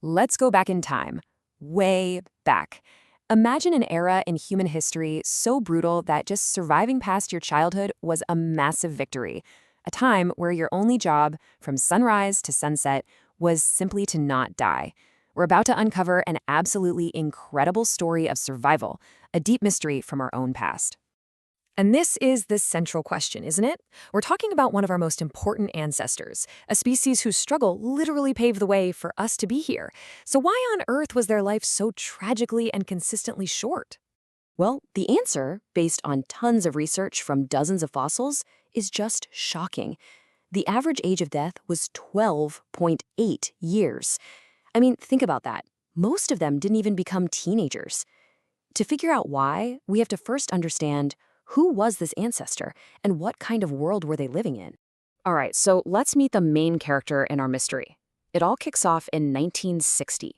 Let's go back in time, way back. Imagine an era in human history so brutal that just surviving past your childhood was a massive victory. A time where your only job, from sunrise to sunset, was simply to not die. We're about to uncover an absolutely incredible story of survival, a deep mystery from our own past. And this is the central question, isn't it? We're talking about one of our most important ancestors, a species whose struggle literally paved the way for us to be here. So why on earth was their life so tragically and consistently short? Well, the answer, based on tons of research from dozens of fossils, is just shocking. The average age of death was 12.8 years. I mean, think about that. Most of them didn't even become teenagers. To figure out why, we have to first understand who was this ancestor and what kind of world were they living in. All right, so let's meet the main character in our mystery. It all kicks off in 1960.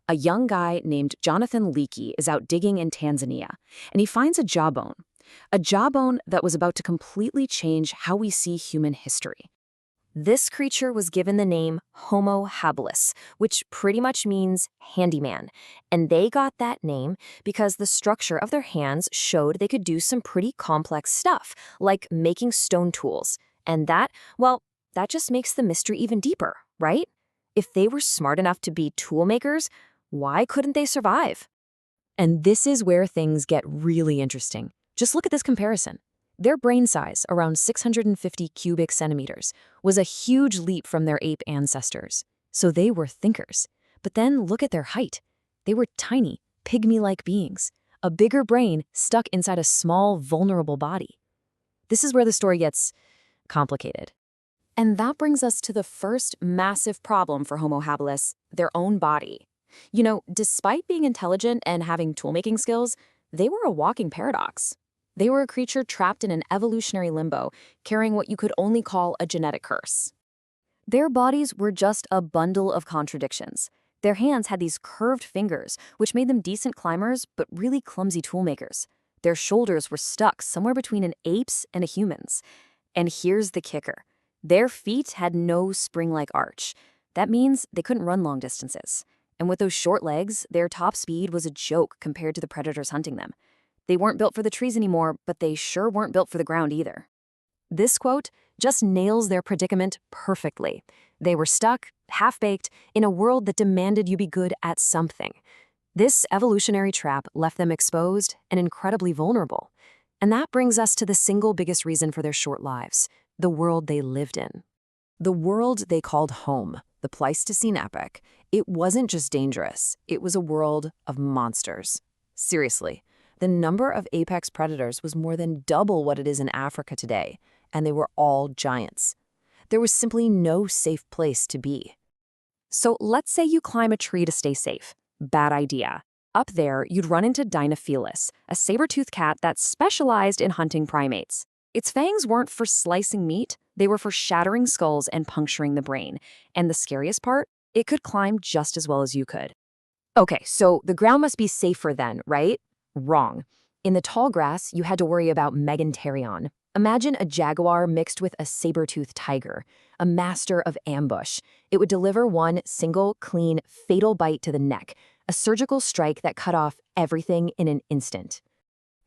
A young guy named Jonathan Leakey is out digging in Tanzania, and he finds a jawbone that was about to completely change how we see human history. This creature was given the name Homo habilis, which pretty much means handyman, and they got that name because the structure of their hands showed they could do some pretty complex stuff, like making stone tools. And that, well, that just makes the mystery even deeper, right? If they were smart enough to be tool makers, why couldn't they survive? And this is where things get really interesting. Just look at this comparison. Their brain size, around 650 cubic centimeters, was a huge leap from their ape ancestors. So they were thinkers. But then look at their height. They were tiny, pygmy-like beings, a bigger brain stuck inside a small, vulnerable body. This is where the story gets complicated. And that brings us to the first massive problem for Homo habilis, their own body. You know, despite being intelligent and having tool-making skills, they were a walking paradox. They were a creature trapped in an evolutionary limbo, carrying what you could only call a genetic curse. Their bodies were just a bundle of contradictions. Their hands had these curved fingers, which made them decent climbers but really clumsy toolmakers. Their shoulders were stuck somewhere between an ape's and a human's. And here's the kicker. Their feet had no spring-like arch. That means they couldn't run long distances. And with those short legs, their top speed was a joke compared to the predators hunting them. They weren't built for the trees anymore, but they sure weren't built for the ground either. This quote just nails their predicament perfectly. They were stuck, half-baked, in a world that demanded you be good at something. This evolutionary trap left them exposed and incredibly vulnerable. And that brings us to the single biggest reason for their short lives, the world they lived in. The world they called home, the Pleistocene epoch, it wasn't just dangerous, it was a world of monsters. Seriously. The number of apex predators was more than double what it is in Africa today, and they were all giants. There was simply no safe place to be. So let's say you climb a tree to stay safe. Bad idea. Up there, you'd run into Dinophilis, a saber-toothed cat that specialized in hunting primates. Its fangs weren't for slicing meat, they were for shattering skulls and puncturing the brain. And the scariest part? It could climb just as well as you could. Okay, so the ground must be safer then, right? Wrong. In the tall grass, you had to worry about Meganterion. Imagine a jaguar mixed with a saber-toothed tiger, a master of ambush. It would deliver one single, clean, fatal bite to the neck, a surgical strike that cut off everything in an instant.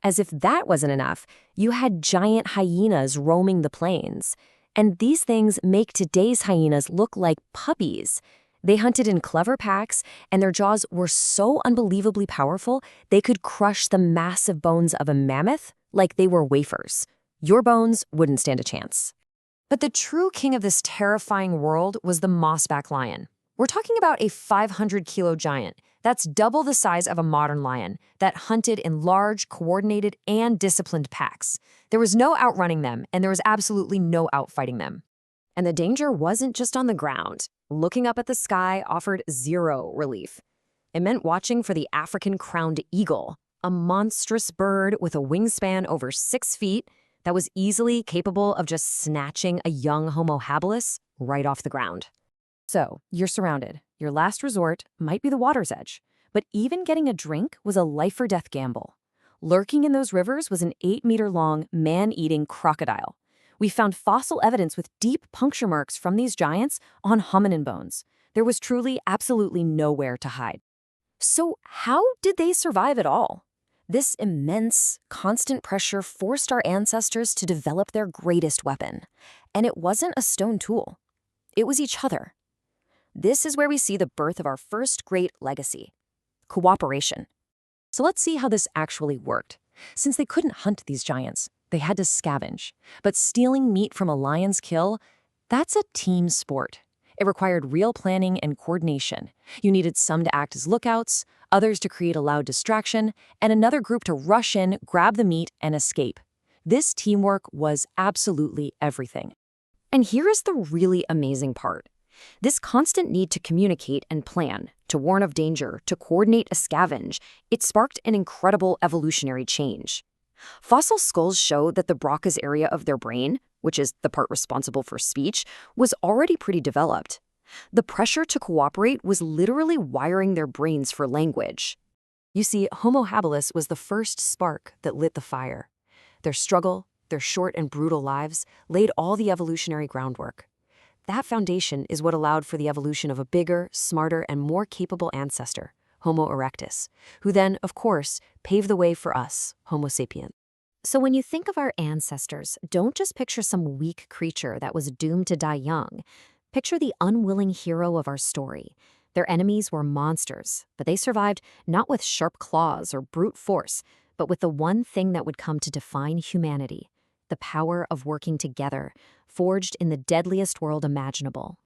As if that wasn't enough, you had giant hyenas roaming the plains. And these things make today's hyenas look like puppies. They hunted in clever packs, and their jaws were so unbelievably powerful, they could crush the massive bones of a mammoth like they were wafers. Your bones wouldn't stand a chance. But the true king of this terrifying world was the mossback lion. We're talking about a 500-kilo giant. That's double the size of a modern lion that hunted in large, coordinated, and disciplined packs. There was no outrunning them, and there was absolutely no outfighting them. And the danger wasn't just on the ground. Looking up at the sky offered zero relief. It meant watching for the African crowned eagle, a monstrous bird with a wingspan over 6 feet that was easily capable of just snatching a young Homo habilis right off the ground. So, you're surrounded. Your last resort might be the water's edge, but even getting a drink was a life-or-death gamble. Lurking in those rivers was an 8-meter-long, man-eating crocodile. We found fossil evidence with deep puncture marks from these giants on hominin bones. There was truly absolutely nowhere to hide. So how did they survive at all? This immense, constant pressure forced our ancestors to develop their greatest weapon. And it wasn't a stone tool. It was each other. This is where we see the birth of our first great legacy: cooperation. So let's see how this actually worked. Since they couldn't hunt these giants, they had to scavenge. But stealing meat from a lion's kill, that's a team sport. It required real planning and coordination. You needed some to act as lookouts, others to create a loud distraction, and another group to rush in, grab the meat, and escape. This teamwork was absolutely everything. And here is the really amazing part. This constant need to communicate and plan, to warn of danger, to coordinate a scavenge, it sparked an incredible evolutionary change. Fossil skulls show that the Broca's area of their brain, which is the part responsible for speech, was already pretty developed. The pressure to cooperate was literally wiring their brains for language. You see, Homo habilis was the first spark that lit the fire. Their struggle, their short and brutal lives, laid all the evolutionary groundwork. That foundation is what allowed for the evolution of a bigger, smarter, and more capable ancestor, Homo erectus, who then, of course, paved the way for us, Homo sapiens. So when you think of our ancestors, don't just picture some weak creature that was doomed to die young. Picture the unwilling hero of our story. Their enemies were monsters, but they survived not with sharp claws or brute force, but with the one thing that would come to define humanity: the power of working together, forged in the deadliest world imaginable,